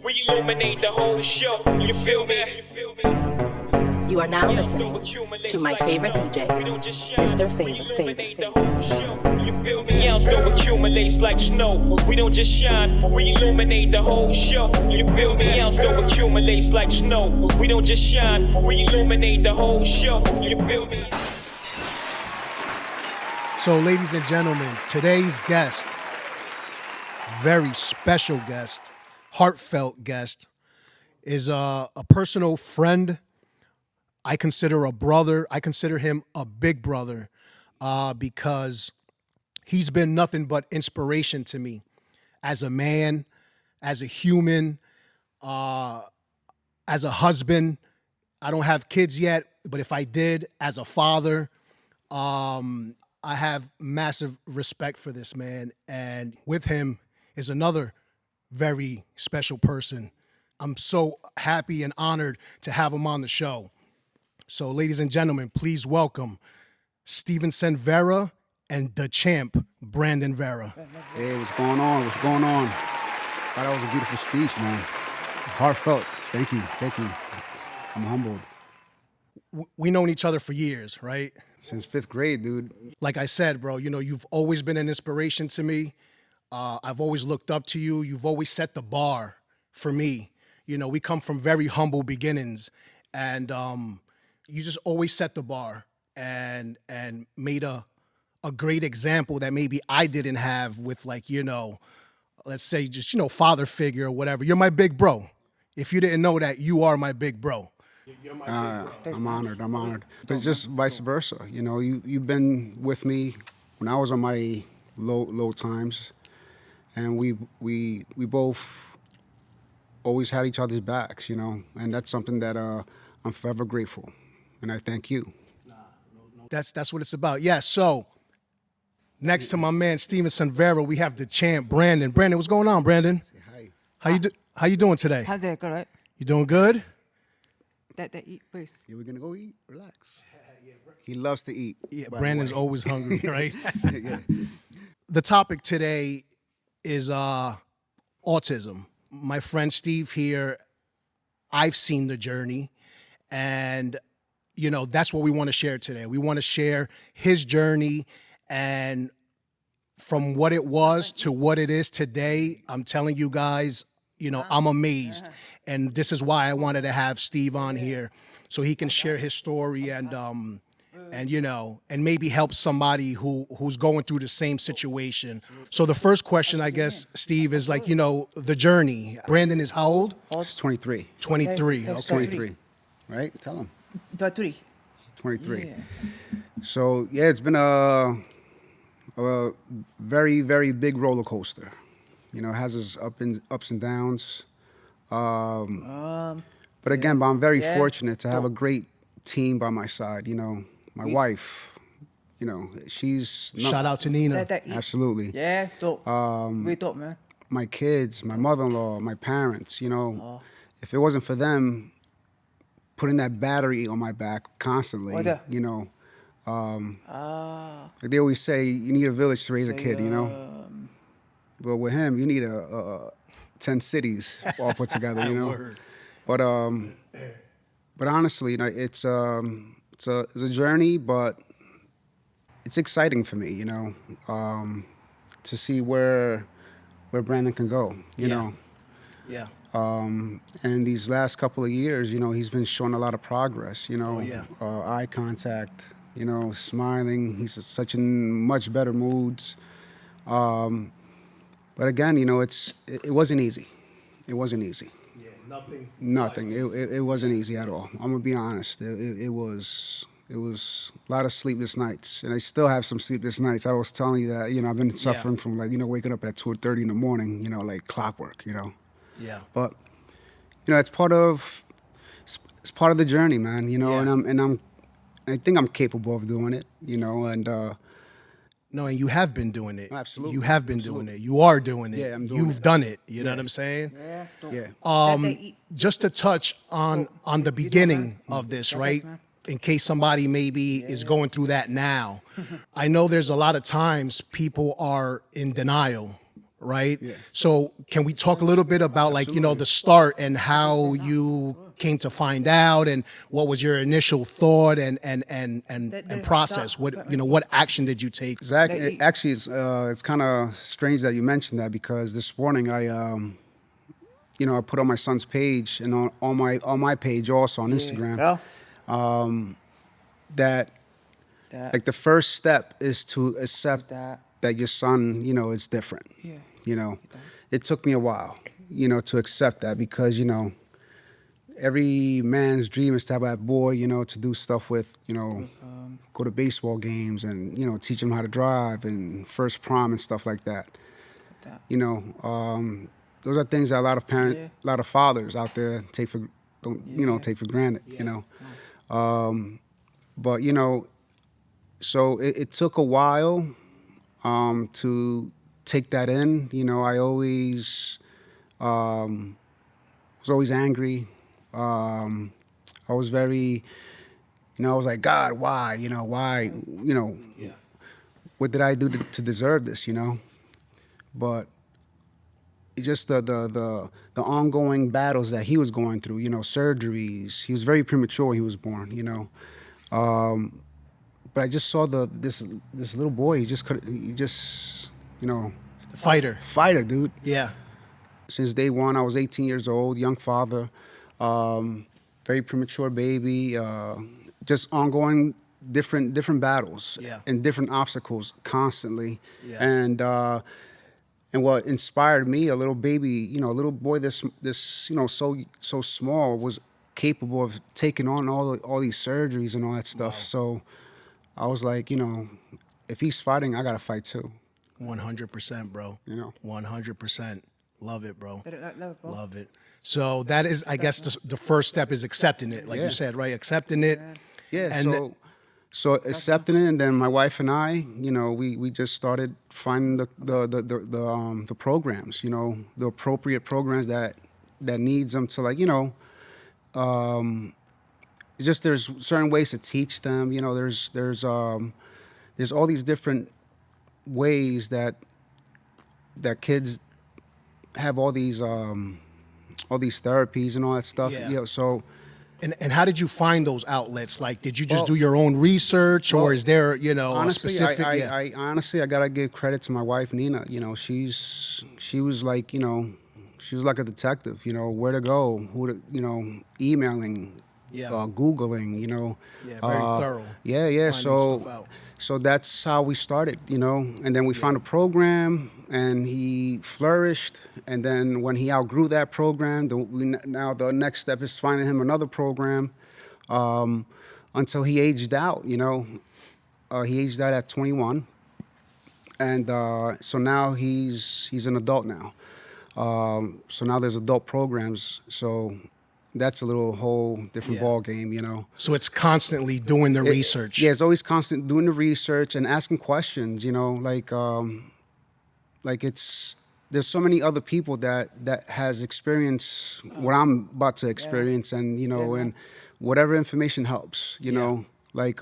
We illuminate the whole show. You feel me? You are now listening to my favorite DJ, Mr. Favorite. You feel me? Else don't accumulates like snow. We don't just shine, we illuminate the whole show. You feel me? Else don't accumulates like snow. We don't just shine, we illuminate the whole show. You feel me? So, ladies and gentlemen, today's guest, very special guest, heartfelt guest, is a personal friend. I consider a brother. I consider him a big brother because he's been nothing but inspiration to me as a man, as a human, as a husband. I don't have kids yet, but if I did, as a father, I have massive respect for this man. And with him is another very special person. I'm so happy and honored to have him on the show. So, ladies and gentlemen, please welcome Stevenson Vera and the champ, Brandyn Vera. Hey, what's going on? What's going on? Thought that was a beautiful speech, man. Heartfelt. Thank you. Thank you. I'm humbled. We known each other for years, right? Since 5th grade, dude. Like I said, bro, you know, you've always been an inspiration to me. I've always looked up to you. You've always set the bar for me. You know, we come from very humble beginnings, and you just always set the bar and made a great example that maybe I didn't have with, like, you know, let's say just, you know, father figure or whatever. You're my big bro. If you didn't know that, you are my big bro. You're my big bro. I'm honored. But just vice versa. You know, you've been with me when I was on my low times, and we both always had each other's backs, you know, and that's something that I'm forever grateful, and I thank you. That's what it's about. Yeah, so next to my man Stevenson Vera, we have the champ, Brandyn. Brandyn, what's going on, Brandyn? Say hi. How you doing today? How's that, all right? You doing good? That eat, please. Yeah, we're gonna go eat. Relax. He loves to eat. Yeah, by the Brandon's way. always hungry, right? Yeah. The topic today is autism. My friend Steve here, I've seen the journey, and you know, that's what we want to share today. We want to share his journey, and from what it was to what it is today. I'm telling you guys, you know, I'm amazed. And this is why I wanted to have Steve on here, so he can share his story and you know, and maybe help somebody who's going through the same situation. So the first question, I guess, Steve, is like, you know, the journey. Brandyn is how old? It's 23. 23. That's Okay. 23. Right? Tell him. 23. 23. Yeah. So, yeah, it's been a very, very big roller coaster. You know, it has its ups and downs. But again, I'm very fortunate to have a great team by my side. You know, my wife, you know, she's... Shout out to Nina. Absolutely. Yeah, dope. We dope, man. My kids, my mother-in-law, my parents, you know, if it wasn't for them putting that battery on my back constantly, you know, like they always say, you need a village to raise a kid, you know. But with him, you need 10 cities all put together, you know. But honestly, you know, it's a journey, but it's exciting for me, you know, to see where Brandyn can go, you know. Yeah. And these last couple of years, you know, he's been showing a lot of progress, you know, eye contact, you know, smiling. He's such in much better moods. But again, you know, it wasn't easy. It wasn't easy. Yeah, Nothing. It wasn't easy at all. I'm gonna be honest. It was a lot of sleepless nights, and I still have some sleepless nights. I was telling you that, you know, I've been suffering from, like, you know, waking up at 2:30 in the morning, you know, like clockwork, you know. Yeah. But you know, it's part of the journey, man. You know, and I think I'm capable of doing it, you know, and. No, and you have been doing it. Absolutely. You have been doing it. You are doing it. Yeah, I'm doing You've it. done it. You know what I'm saying? Yeah, dope. Yeah. Just to touch on the beginning of this, right? In case somebody maybe is going through that now. I know there's a lot of times people are in denial, right? Yeah. So can we talk a little bit about like, you know, the start and how you came to find out and what was your initial thought and process? What, you know, what action did you take? Zach, That you- actually, it's kind of strange that you mentioned that because this morning I, you know, I put on my son's page and on my page also on Instagram Oh, that that. like the first step is to accept that. that your son, you know, is different. Yeah. You know, it took me a while, you know, to accept that because, you know, every man's dream is to have that boy, you know, to do stuff with, you know, go to baseball games and, you know, teach him how to drive and first prom and stuff like that. that. You know, those are things that a lot of parents, Yeah. a lot of fathers out there take for, you know, take for granted, you know. But, you know, so it took a while to take that in. You know, I always was always angry. I was very, you know, I was like, God, why? You know, why? You know, what did I do to deserve this? You know, but it's just the ongoing battles that he was going through. You know, surgeries. He was very premature when he was born. You know, but I just saw this little boy. He just, you know, fighter, dude. Yeah. Since day one, I was 18 years old, young father, very premature baby, just ongoing different battles and different obstacles constantly. Yeah. And what inspired me, a little baby, you know, a little boy this you know, so small, was capable of taking on all these surgeries and all that stuff. Wow. So I was like, you know, if he's fighting, I gotta fight too. 100%, bro. You know, 100%. Love it, bro. Love it, bro. Love it. So that is, I guess, the first step is accepting it, like you said, right? Accepting it. yeah. And So accepting it, and then my wife and I, you know, we just started finding the programs, you know, the appropriate programs that needs them to, like, you know, it's just there's certain ways to teach them, you know, there's all these different ways that kids have all these therapies and all that stuff. Yeah. You know, so. And how did you find those outlets? Like, did you just Well- do your own research, or well, is there, you know, Honestly, a specific? I honestly, I gotta give credit to my wife Nina. You know, she was like, you know, she was like a detective. You know, where to go, who to, you know, emailing, Yeah. Googling. You know, Yeah, very thorough. Yeah, Finding stuff out. So that's how we started. You know, and then we found a program, and he flourished. And then when he outgrew that program, now the next step is finding him another program, until he aged out. You know. He aged out at 21, and so now he's an adult now. So now there's adult programs. So that's a whole different ball game, you know. So it's constantly doing the research. Yeah, it's always constant doing the research and asking questions. You know, like there's so many other people that has experienced what I'm about to experience, and you know, and whatever information helps. You know, like.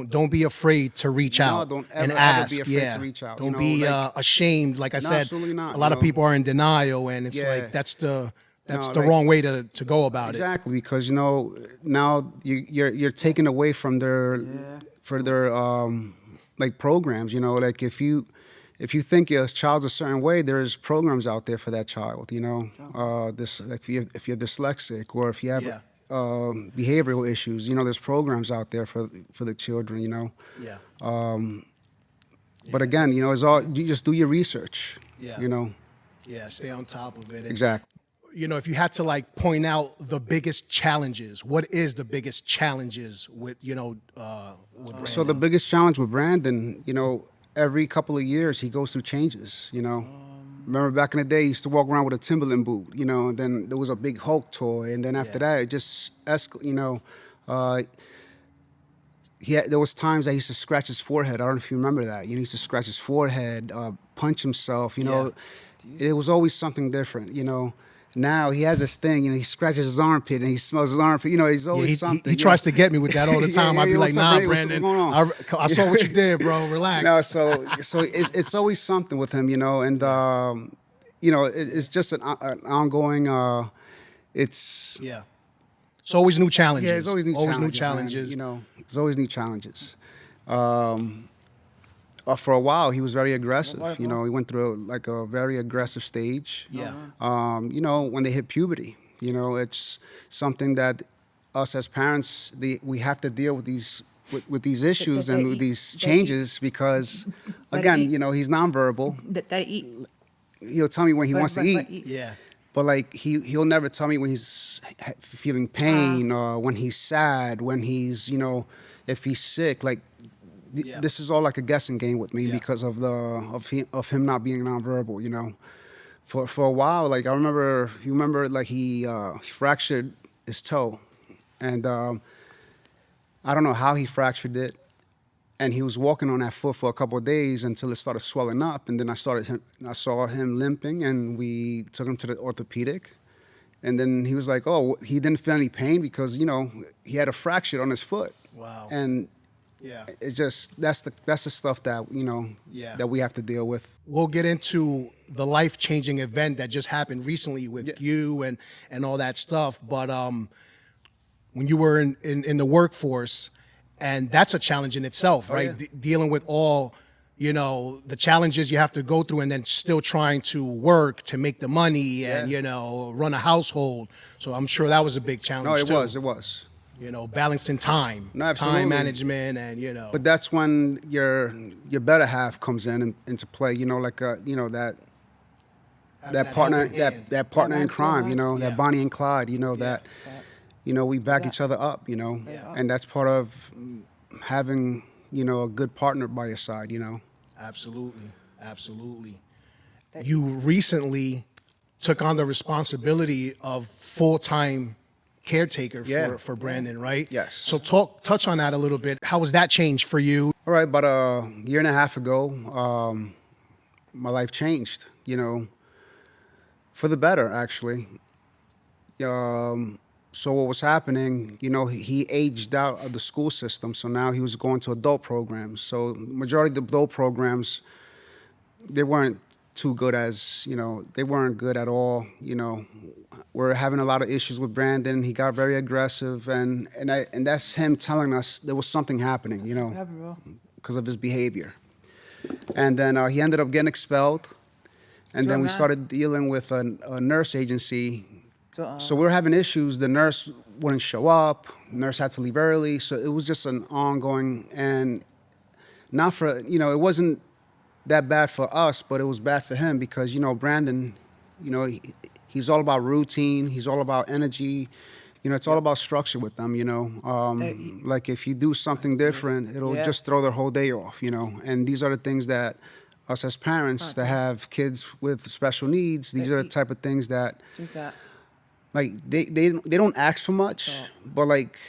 Don't be afraid to reach out don't and ever ask. be afraid to reach out, Don't you know, be like- ashamed. Like I said, absolutely not, a lot you of know. people are in denial, and it's Yeah. like that's the like- wrong way to go about Exactly, because you know now you're taken away from their like programs. You know, like if you think your child's a certain way, there's programs out there for that child. You know, this like if you're dyslexic or if you have behavioral issues. You know, there's programs out there for the children. You know. Yeah. But again, you know, it's all you just do your research. Yeah. You know. Yeah. Stay on top of it. Exactly. You know, if you had to like point out the biggest challenges, what is the biggest challenges with, you know, with Brandyn? So the biggest challenge with Brandyn, you know, every couple of years he goes through changes, you know. Remember back in the day, he used to walk around with a Timberland boot, you know, and then there was a big Hulk toy, and then after that, it just you know, there was times that he used to scratch his forehead. I don't know if you remember that. You know, he used to scratch his forehead, punch himself, you know. It was always something different, you know. now he has this thing, he scratches his armpit and he smells his armpit. He's Yeah, always something. he tries to get me with that all the time. I'd be like, what's up, nah, Brandon? Brandon, What's going on? I saw what you did, bro. Relax. No, so it's always something with him, and it's just an ongoing. It's Yeah. It's always new challenges. Yeah, it's always new challenges. Man. There's always new challenges. For a while, he was very aggressive. He went through like a very aggressive stage. Yeah. When they hit puberty, it's something that us as parents, we have to deal with these issues and with these changes because, again, he's nonverbal. That eat. He'll tell me when he wants to eat. Yeah. But like he'll never tell me when he's feeling pain or when he's sad, when he's if he's sick. Like this is all like a guessing game with me because of him not being nonverbal. For a while, like I remember, like he fractured his toe, and I don't know how he fractured it. And he was walking on that foot for a couple of days until it started swelling up. And then I saw him limping, and we took him to the orthopedic. And then he was like, "Oh, he didn't feel any pain because he had a fracture on his foot." Wow. And it's just that's the stuff that that we have to deal with. We'll get into the life-changing event that just happened recently with you and all that stuff. But when you were in the workforce. And that's a challenge in itself, right? Dealing with all, the challenges you have to go through and then still trying to work to make the money and, run a household. So I'm sure that was a big challenge No, it too. was. Balancing time, No, absolutely. time management and, But that's when your better half comes into play, that partner in crime, that Bonnie and Clyde, that we back each other up, and that's part of having, a good partner by your side, Absolutely. You recently took on the responsibility of full-time caretaker for Brandyn, right? Yes. So touch on that a little bit. How was that change for you? All right, about a year and a half ago, my life changed, for the better, actually. So what was happening, he aged out of the school system, so now he was going to adult programs. So majority of the adult programs, they weren't too good they weren't good at all, We're having a lot of issues with Brandyn. He got very aggressive, and that's him telling us there was something happening, because of his behavior. And then he ended up getting expelled, and then we started dealing with a nurse agency. So we were having issues. The nurse wouldn't show up. The nurse had to leave early. So it was just an ongoing, and not for, it wasn't that bad for us, but it was bad for him because, Brandyn, he's all about routine. He's all about energy. It's all about structure with them, like if you do something different, it'll just throw their whole day off, And these are the things that us as parents that have kids with special needs, these are the type of things that, like they don't ask for much, but like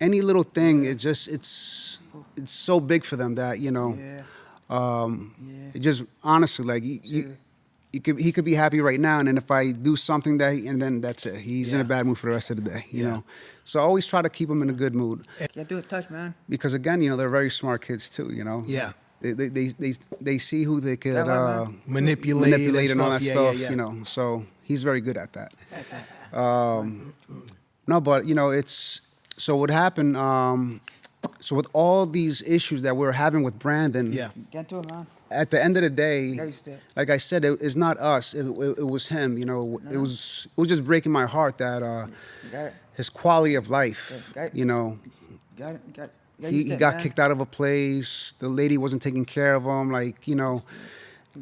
any little thing, it's so big for them that it just honestly like he could be happy right now, and then if I do something and then that's it, he's in a bad mood for the rest of the day, you know. So I always try to keep him in a good mood. Yeah, do a touch, man. Because again, they're very smart kids too, Yeah. They see who they could manipulate and all that stuff, yeah. So he's very good at that. No, but it's so what happened. So with all these issues that we were having with Brandyn, Get to it, man. at the end of the day, Taste it. like I said, it's not us. It was him. It was just breaking my heart that Got it. his quality of life. Got it. Got it. Got it. He got kicked out of a place. The lady wasn't taking care of him,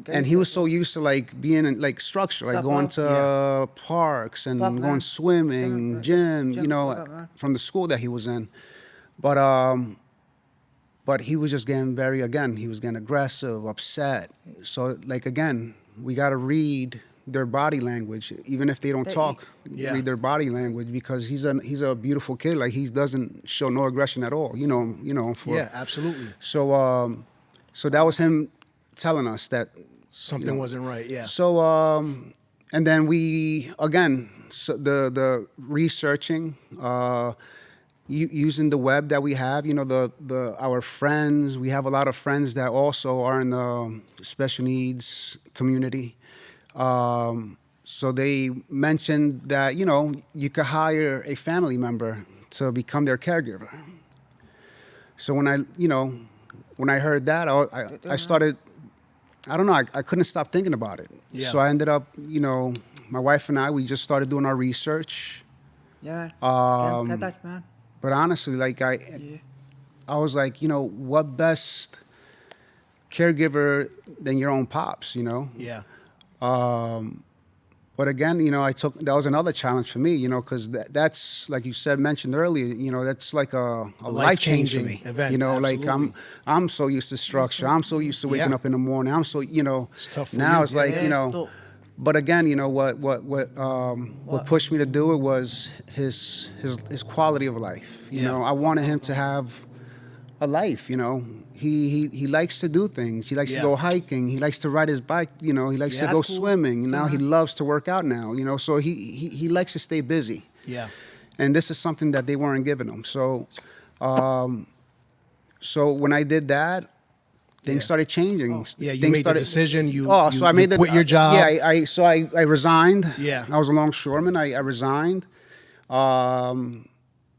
and he was so used to being in structure, like going to parks and going swimming, gym, from the school that he was in. But he was just getting he was getting aggressive, upset. So again, we got to read their body language, even if they don't talk. Read their body language, because he's a beautiful kid. Like, he doesn't show no aggression at all. Absolutely. So that was him telling us that Something wasn't right. Yeah. So and then we again the researching, using the web that we have. You know, the our friends. We have a lot of friends that also are in the special needs community. So they mentioned that, you know, you could hire a family member to become their caregiver. So when I heard that, I started, I don't know, I couldn't stop thinking about it. Yeah. So I ended up, you know, my wife and I, we just started doing our research. Yeah, man. Get touch, man. But honestly, like I was like, you know, what best caregiver than your own pops, you know? Yeah. But again, you know, that was another challenge for me, you know, because that's, like you said, mentioned earlier, you know, that's like a life change for me. event, You know, absolutely. like I'm so used to structure. I'm so used to waking up in the morning. I'm so, you know, It's tough for now you. it's like, you know, So, but again, you know, what pushed me to do it was his quality of life. You Yeah. know, I wanted him to have a life, you know. He likes to do things. He likes to Yeah. go hiking. He likes to ride his bike. You know, he likes Yeah. to go That's cool. swimming. And now he loves to work out now. You know, so he likes to stay busy. Yeah. And this is something that they weren't giving him. So, so when I did that, things started changing. Yeah, you Things made started, the decision. You so I made quit your job. Yeah, I resigned. Yeah. I was a longshoreman. I resigned.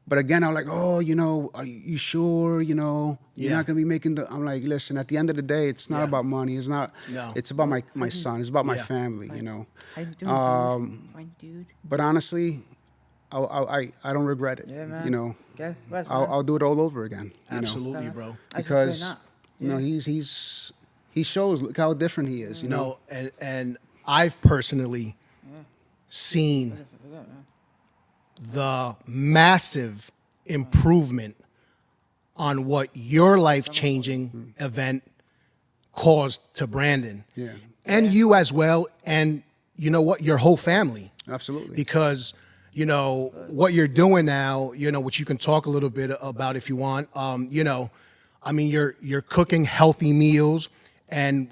But again, I was like, oh, you know, are you sure? You know, you're Yeah. not gonna be making the. I'm like, listen. At the end of the day, it's not Yeah. about money. It's not. No. It's about my son. It's about my Yeah. family. You know. how you doing, Fine, dude. But honestly, I don't regret it. Yeah, man. You know, Get West, I'll do it all over again. You know? Absolutely, bro. Because you know he shows, look how different he is. You know. No, and I've personally seen the massive improvement on what your life-changing event caused to Brandon. Yeah. And you as well, and you know what, your whole family. Absolutely. Because, you know, what you're doing now, you know, which you can talk a little bit about if you want, you know, I mean, you're cooking healthy meals. And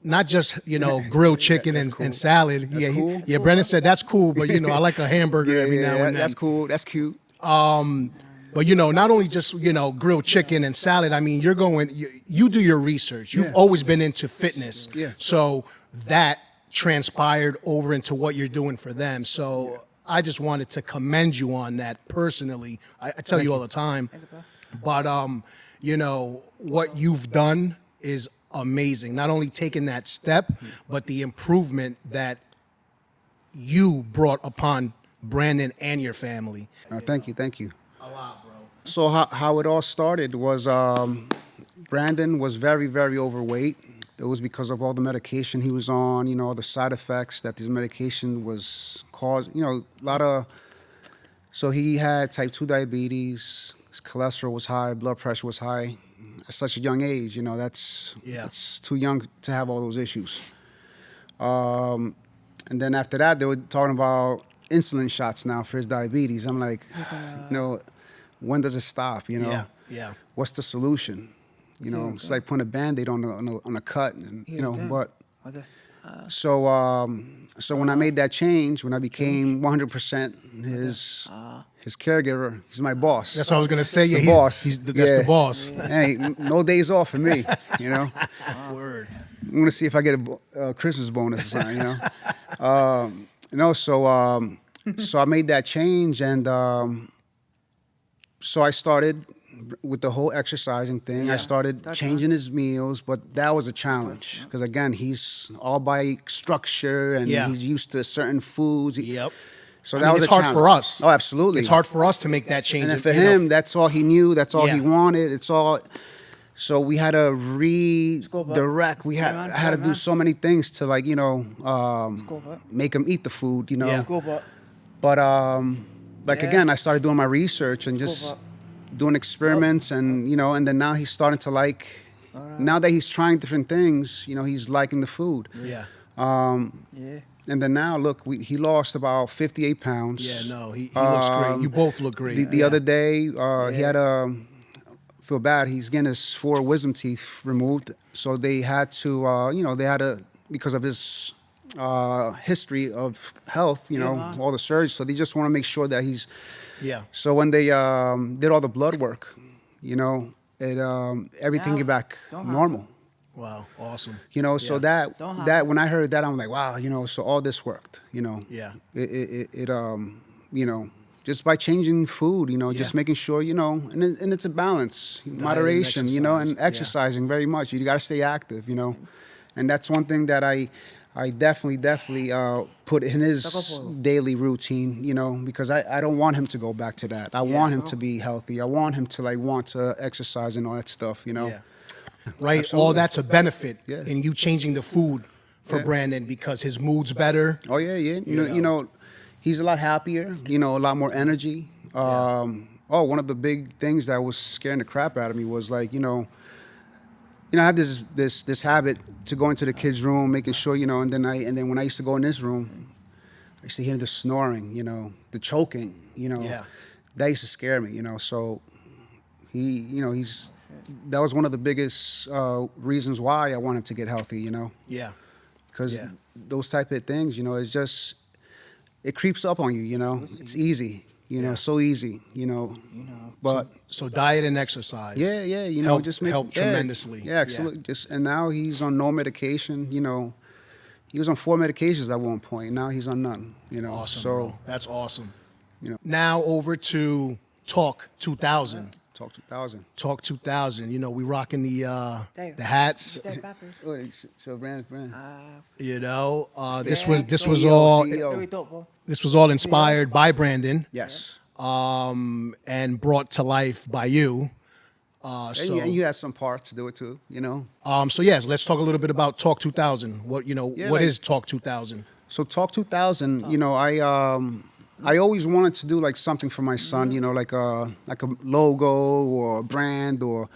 not just, you know, grilled chicken and salad. That's cool. Yeah, Brandon said that's cool, but you know, I like a hamburger every now and then. That's cool. That's cute. But you know, not only just, you know, grilled chicken and salad. I mean, you're going, you do your research. You've always been into fitness. Yeah. So that transpired over into what you're doing for them. So I just wanted to commend you on that personally. I tell you all the time. But you know, what you've done is amazing. Not only taking that step, but the improvement that you brought upon Brandon and your family. Thank you. Thank you. A lot, bro. So how it all started was Brandon was very, very overweight. It was because of all the medication he was on, you know, all the side effects that this medication was causing, you know, a lot of, so he had type 2 diabetes, his cholesterol was high, blood pressure was high. At such a young age, you know, that's too young to have all those issues. And then after that, they were talking about insulin shots now for his diabetes. I'm like, you know, when does it stop? You know, Yeah. what's the solution? You know, it's like putting a Band-Aid on a cut, and, you know. But so when I made that change, when I became 100% his caregiver, he's my boss. That's what I was gonna say. Yeah, the boss. That's the boss. Hey, no days off for me, you know. Word. I'm gonna see if I get a Christmas bonus or something, you know. You know, so I made that change, and so I started with the whole exercising thing. I started changing his meals, but that was a challenge because again, he's all by structure and he's used to certain foods. Yep. So I that mean, was it's a hard challenge. for us. Oh, absolutely. It's hard for us to make that change. And then for you know, him, that's all he knew. That's all he Yeah. wanted. It's all. So we had to redirect. I had to do so many things to, like, you know, make him eat the food. You know. Yeah. But like again, I started doing my research and just doing experiments, and you know, and then now he's starting to like. Now that he's trying different things, you know, he's liking the food. Yeah. And then now, look, he lost about 58 pounds. Yeah. No, he looks great. You both look great. The other day, he had feel bad. He's getting his 4 wisdom teeth removed, so they had to, you know, because of his history of health, you know, all the surgeries. So they just want to make sure that he's. Yeah. So when they did all the blood work, you know, it everything came back normal. Wow. Awesome. You know, so that Don't that when I heard that, I'm like, wow, you know, so all this worked, you know. Yeah. It you know, just by changing food, you know, just making sure, you know, and it's a balance, moderation, you know, and exercise. exercising very much. You got to stay active, you know, and that's one thing that I definitely put in his daily routine, you know, because I don't want him to go back to that. I want him to be healthy. I want him to like want to exercise and all that stuff, you know. Yeah. Right. Absolutely. All that's a benefit Yeah. in you changing the food for Brandon because his mood's better. Oh yeah, yeah. You know, he's a lot happier. You know, a lot more energy. One of the big things that was scaring the crap out of me was like, you know, I have this habit to go into the kids' room, making sure, you know, and then when I used to go in this room, I used to hear the snoring, you know, the choking, you know. Yeah. That used to scare me, you know. So that was one of the biggest reasons why I wanted to get healthy, you know. Yeah. Because those type of things, you know, it's just, it creeps up on you, you know. It's easy, you know, so easy, you know. But So diet and exercise. yeah, you know, help, just help tremendously. Yeah, absolutely. And now he's on no medication, you know. He was on 4 medications at one point. Now he's on none, you know. Awesome. So, Bro. That's awesome. you know, Now over to Talk 2000. Talk 2000. Talk 2000. You know, we rocking the There. hats. There, peppers. Oh, so Brandon. You know, this Yeah. was CEO. all Very dope, bro. this was all inspired by Brandon. Yes. And brought to life by you. And you had some parts to do it too, you know. So yes, let's talk a little bit about Talk 2000. What what is Talk 2000? So Talk 2000, you know, I always wanted to do like something for my son, you know, like a logo or a brand or,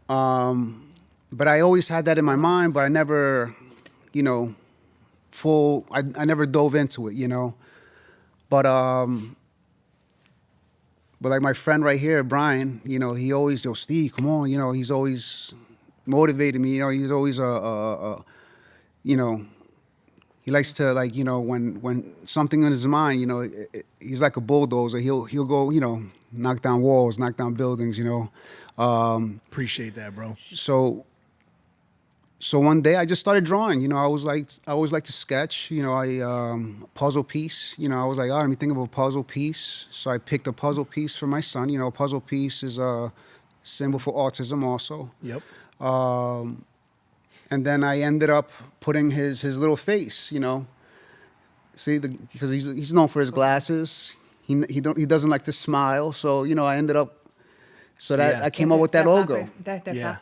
but I always had that in my mind, but I never, you know, I never dove into it, you know, but like my friend right here, Brian, you know, he always goes, Steve, come on, you know, he's always motivated me, you know, he's always you know. He likes to, like, you know, when something in his mind, you know, he's like a bulldozer. He'll go, you know, knock down walls, knock down buildings, you know. Appreciate that, bro. So one day I just started drawing. You know, I always like to sketch. You know, puzzle piece. You know, I was like, oh, let me think of a puzzle piece. So I picked a puzzle piece for my son. You know, a puzzle piece is a symbol for autism also. Yep. And then I ended up putting his little face, you know. See, because he's known for his glasses. He doesn't like to smile. So, you know, I ended up, so that I came up with that logo. Yeah.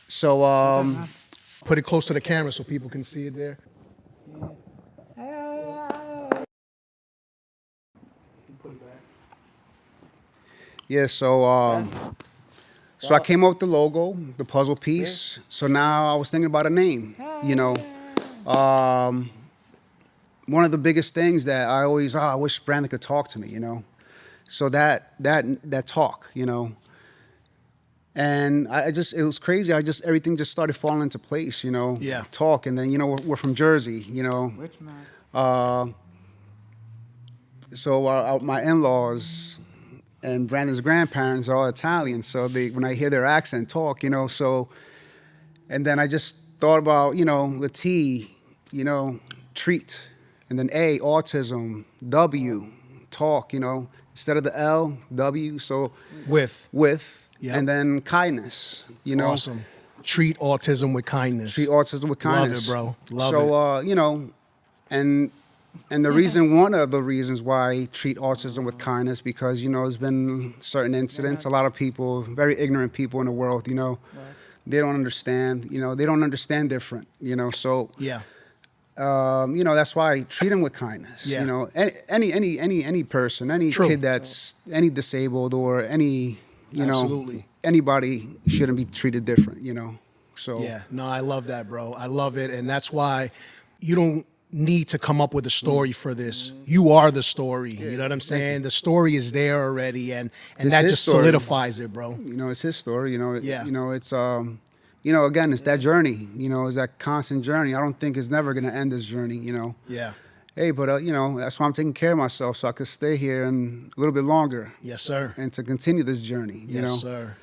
So Put it close to the camera so people can see it there. yeah, so I came up with the logo, the puzzle piece. So now I was thinking about a name, you know. One of the biggest things that I always, I wish Brandon could talk to me, you know. So that talk, you know. And it was crazy. Everything just started falling into place, you know. Yeah. Talk, and then, you know, we're from Jersey, you know. Rich man. So my in-laws and Brandon's grandparents are all Italian. So when I hear their accent talk, you know, and then I just thought about, you know, the T, you know, treat, and then A, autism, W, talk, you know, instead of the L, W, so With. Yep. And then kindness, you know. Awesome. Treat autism with kindness. Treat autism with kindness. Love it, bro. Love it. You know, and the reason, one of the reasons why I treat autism with kindness, because, you know, there's been certain incidents, a lot of people, very ignorant people in the world, you know, they don't understand, you know, they don't understand different, you know, so. Yeah. You know, that's why I treat them with kindness. Yeah. You know, any person, any True. kid that's any disabled or any, you Absolutely. know, anybody shouldn't be treated different, you know. So Yeah. No, I love that, bro. I love it. And that's why you don't need to come up with a story for this. You are the story. You know what I'm saying? The story is there already, and It's that his just story. solidifies it, bro. You know, it's his story. You know, Yeah. You know, it's you know, again, it's that journey. You know, it's that constant journey. I don't think it's never gonna end this journey. You know. Yeah. Hey, but you know, that's why I'm taking care of myself, so I could stay here and a little bit longer. Yes, sir. And to continue this journey. You Yes, know. sir.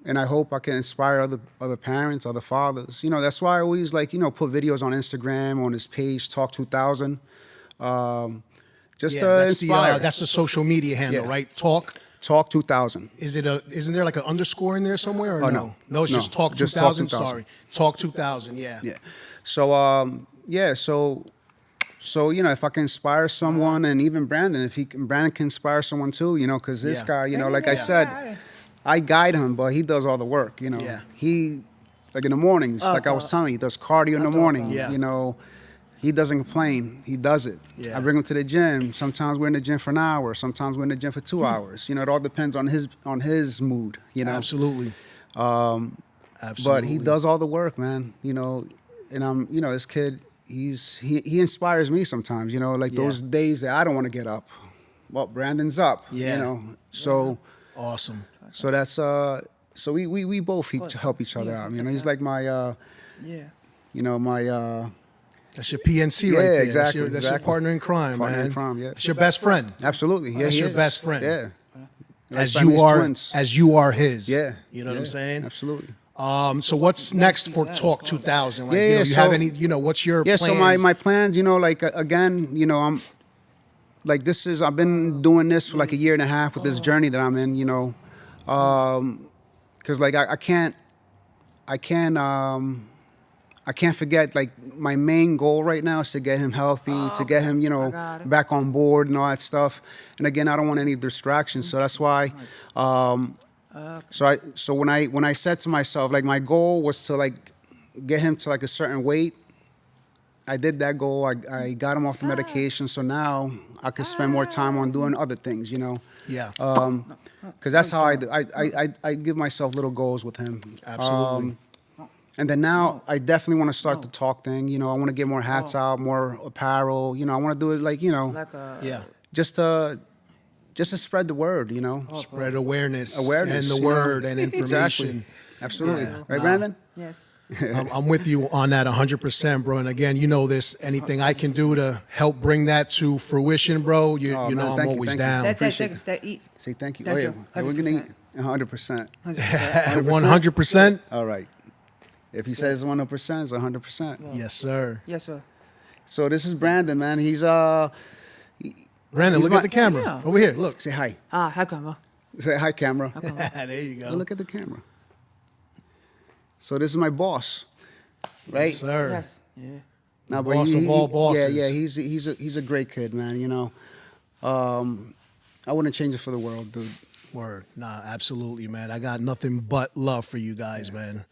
And I hope I can inspire other parents, other fathers. You know, that's why I always like, you know, put videos on Instagram, on this page, Talk 2000, just to that's inspire. that's the social media handle, Yeah. right? Talk 2000. Isn't there like an underscore in there somewhere? Or Oh, no. No, it's no. just Talk Just 2000. Talk 2000. Sorry. Talk 2000, yeah. Yeah. So, so you know, if I can inspire someone, and even Brandon, Brandon can inspire someone too, you know, because this Yeah. guy, you know, like I said, I guide him, but he does all the work, you know. Yeah. He, like in the mornings, like I was telling you, he does cardio in the morning. Yeah. You know, he doesn't complain. He does it. Yeah. I bring him to the gym. Sometimes we're in the gym for an hour. Sometimes we're in the gym for 2 hours. You know, it all depends on his mood. You know. Absolutely. But Absolutely. he does all the work, man. You know, and you know, this kid, he inspires me sometimes. You know, like Yeah. those days that I don't want to get up. Well, Brandon's up. Yeah. You know, so. Awesome. So that's so we both help each other out. You know, he's like my you know, my That's your PNC Yeah, right there. exactly, That's your exactly. partner in crime, Partner man. in crime, yeah. It's your best friend. absolutely. Yeah, That's he your is. best friend. Yeah. As Like you Siamese are twins. as you are his. Yeah. You know what I'm Yeah, saying? Absolutely. So what's next for Talk 2000? Like, Yeah, you know, yeah, you have so- any, you know, what's your Yeah, plans? so my plans, you know, like again, you know, I'm like I've been doing this for like a year and a half with this journey that I'm in, you know. Cuz like I can't forget, like, my main goal right now is to get him healthy, to get him, you know, got it. back on board and all that stuff. And again, I don't want any distractions, so that's why. So when I said to myself, like, my goal was to like get him to like a certain weight. I did that goal. I got him off the medication, so now I could spend more time on doing other things, you know. Yeah. Because that's how I do. I give myself little goals with him. Absolutely. And then now I definitely want to start the talk thing. You know, I want to get more hats out, more apparel. You know, I want to do it like, you know, Like a yeah. just to spread the word. You know, Spread awareness. awareness, And the you know. word and information. Exactly. Absolutely. Yeah. Right, Wow. Brandon? yes. I'm with you on that 100%, bro. And again, you know this. Anything I can do to help bring that to fruition, bro, you Oh, know man, I'm thank you, always thank you. down. That eat. Say thank you. Thank oh, yeah. you. We're going to eat 100%. 100%. 100%? All right. If he says 100%, it's 100%. Yes, sir. Yes, sir. So this is Brandon, man. He's Brandon, He's look my- at the camera. Yeah. Over here, look. say hi. How come? Say hi, camera. There you go. Look at the camera. So this is my boss, right? Yes, sir. Yes. Yeah. Now, but Boss of all bosses. Yeah, he's a great kid, man. You know, I wouldn't change it for the world, dude. Word. Nah, absolutely, man. I got nothing but love for you guys, man.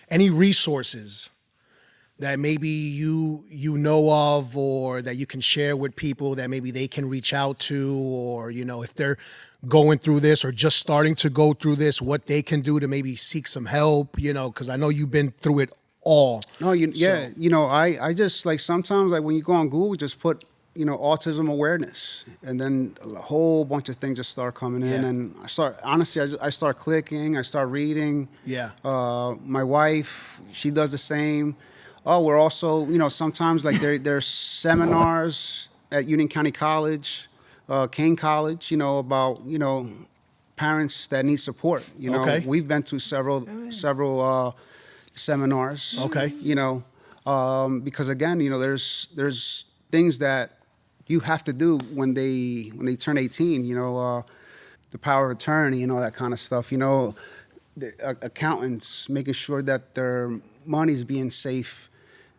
Any resources that maybe you know of, or that you can share with people that maybe they can reach out to, or, you know, if they're going through this or just starting to go through this, what they can do to maybe seek some help, you know, because I know you've been through it all. No, yeah, So- you know, I just like sometimes like when you go on Google, just put, you know, autism awareness, and then a whole bunch of things just start coming in, Yeah. and I start clicking, I start reading. Yeah. My wife, she does the same. Oh, we're also, you know, sometimes like there's seminars at Union County College, Kane College, you know, about, you know, parents that need support. You know, Okay. we've been to several seminars. Okay. You know, because again, you know, there's things that you have to do when they turn 18. You know, the power of attorney and all that kind of stuff. You know, the accountants making sure that their money's being safe.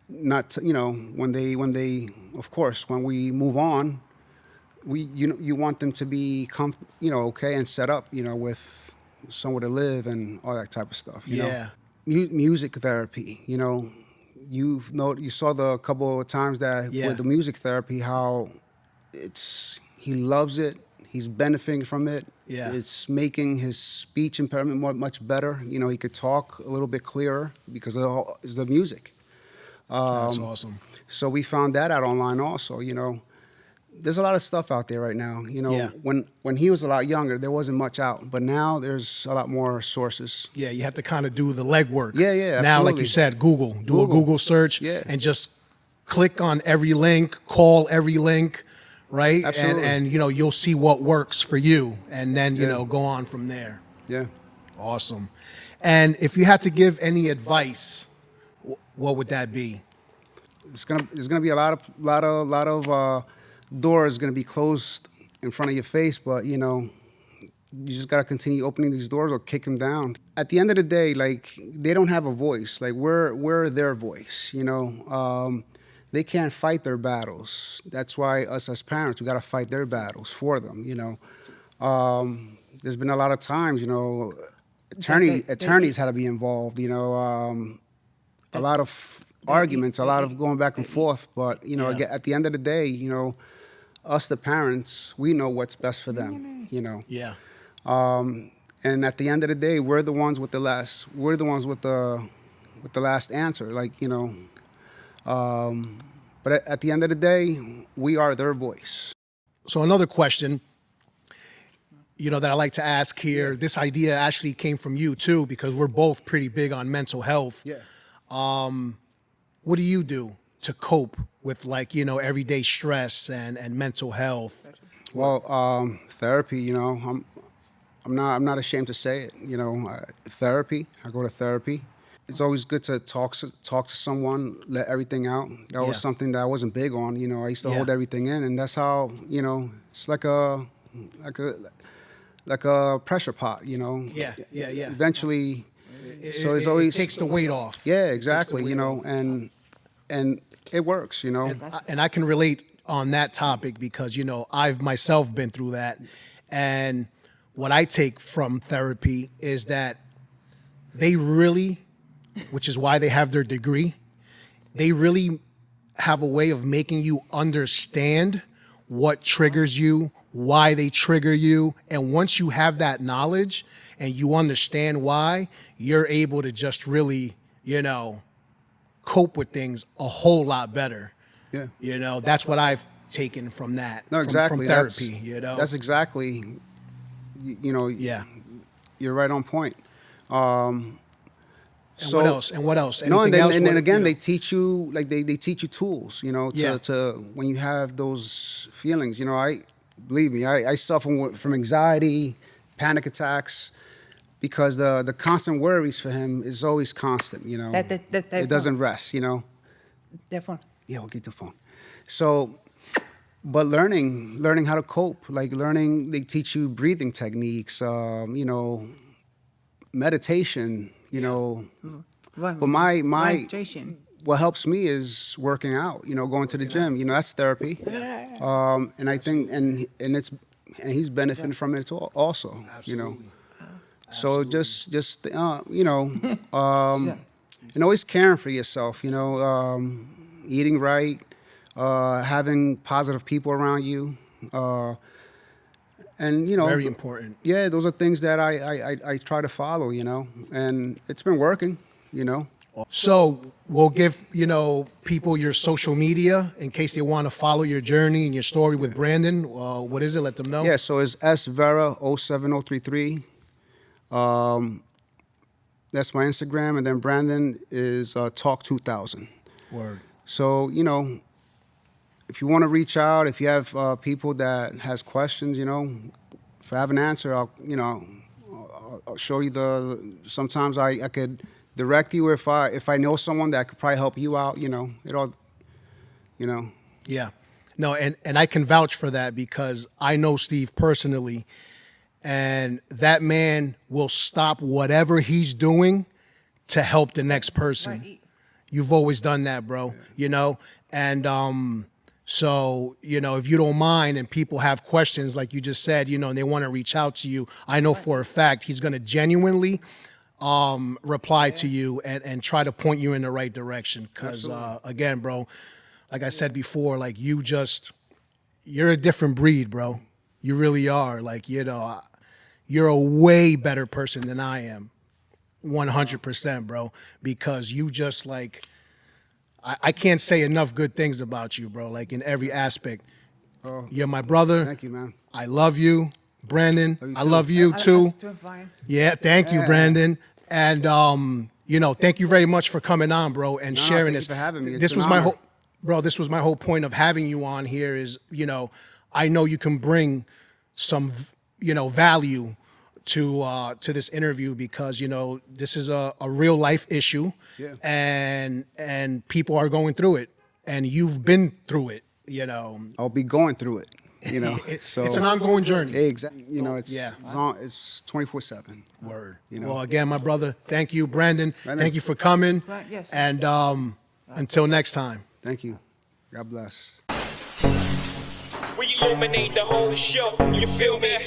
Not to, you know, when they of course when we move on, you want them to be okay and set up, you know, with somewhere to live and all that type of stuff. You Yeah. know, music therapy. You know, you saw the couple of times that Yeah. with the music therapy how he loves it. He's benefiting from it. Yeah. It's making his speech impairment much better. You know, he could talk a little bit clearer because it's the music. That's awesome. So we found that out online also, you know. there's a lot of stuff out there right now. You know, Yeah. when he was a lot younger, there wasn't much out, but now there's a lot more sources. Yeah, you have to kind of do the legwork. Yeah, yeah, Now, like absolutely. you said, Google. Do a Google. Google search Yeah. and just click on every link, call every link, right? Absolutely. And you know, you'll see what works for you, and then you Yeah. know, go on from there. Yeah. Awesome. And if you had to give any advice, what would that be? There's gonna be a lot of doors gonna be closed in front of your face, but you know, you just gotta continue opening these doors or kick them down. At the end of the day, like, they don't have a voice. Like, we're their voice. You know, they can't fight their battles. That's why us as parents, we gotta fight their battles for them. You know, there's been a lot of times, you know, attorneys had to be involved. You know, a lot of arguments, a lot of going back and forth. But you know, Yeah. again, at the end of the day, you know, us the parents, we know what's best for them. You know. Yeah. And at the end of the day, we're the ones with the last. We're the ones with the last answer. Like, you know. But at the end of the day, we are their voice. So another question, you know, that I like to ask here. This idea actually came from you too, because we're both pretty big on mental health. Yeah. What do you do to cope with, like, you know, everyday stress and mental health? Well, therapy. You know, I'm not ashamed to say it. You know, therapy. I go to therapy. It's always good to talk to someone, let everything out. That was Yeah. something that I wasn't big on. You know, I used to Yeah. hold everything in, and that's how, you know, it's like a pressure pot. You know. Yeah, yeah, yeah. Eventually, so it's It always takes the weight off. Yeah, exactly. You know, and it works. You know. And I can relate on that topic because, you know, I've myself been through that. And what I take from therapy is that they really, which is why they have their degree, they really have a way of making you understand what triggers you, why they trigger you. And once you have that knowledge and you understand why, you're able to just really, you know, cope with things a whole lot better. Yeah. You know, that's what I've taken from that. No, exactly. From therapy, you know. That's exactly. You know. Yeah. You're right on point. And what else? And what else? No, and Anything else? then What- again, you know? they teach you, like, they teach you tools, you know, Yeah. to when you have those feelings. You know, believe me, I suffer from anxiety, panic attacks, because the constant worries for him is always constant. You know, That it doesn't rest. You know. That phone. Yeah, we'll get the phone. So, but learning how to cope, like they teach you breathing techniques, you know, meditation, you know. But my Hydration. what helps me is working out, you know, going to the gym, you know, that's therapy. And I think, and he's benefiting from it also, you know. So just you know, and always caring for yourself, you know, eating right, having positive people around you, and you know, Very important. Yeah, those are things that I try to follow, you know, and it's been working, you know. So we'll give, you know, people your social media in case they want to follow your journey and your story with Brandyn. What is it? Let them know. Yeah, so it's Vera 07033. That's my Instagram, and then Brandyn is Talk 2000. Word. So, you know, if you want to reach out, if you have people that has questions, you know, if I have an answer, I'll show you sometimes I could direct you if I know someone that could probably help you out, you know, it all, you know. Yeah. No, and I can vouch for that because I know Steve personally, and that man will stop whatever he's doing to help the next person. Right. You've always done that, bro, you know? And so, you know, if you don't mind and people have questions, like you just said, you know, and they want to reach out to you, I know for a fact he's going to genuinely reply to you and try to point you in the right direction. Because, again, bro, like I said before, like you're a different breed, bro. You really are. Like, you know, you're a way better person than I am. 100%, bro, because you just like, I can't say enough good things about you, bro, like in every aspect. Oh, You're my brother. thank you, man. I love you, Brandon. Love you I too. love you too. Doing fine. Yeah, thank you, Brandon. And you know, thank you very much for coming on, bro, and sharing thank this. you for having me. It's This an was my honor. whole, bro. This was my whole point of having you on here. Is, you know, I know you can bring some, you know, value to this interview, because, you know, this is a real life issue. Yeah. And people are going through it, and you've been through it. You know, I'll be going through it. You know, so it's an ongoing journey. exactly. You know, it's Yeah. it's 24/7. Word. You know. Well, again, my brother, thank you, Brandon. Brandon. Thank you for coming. Right, yes. And until next time. Thank you. God bless. We illuminate the whole show. You feel me?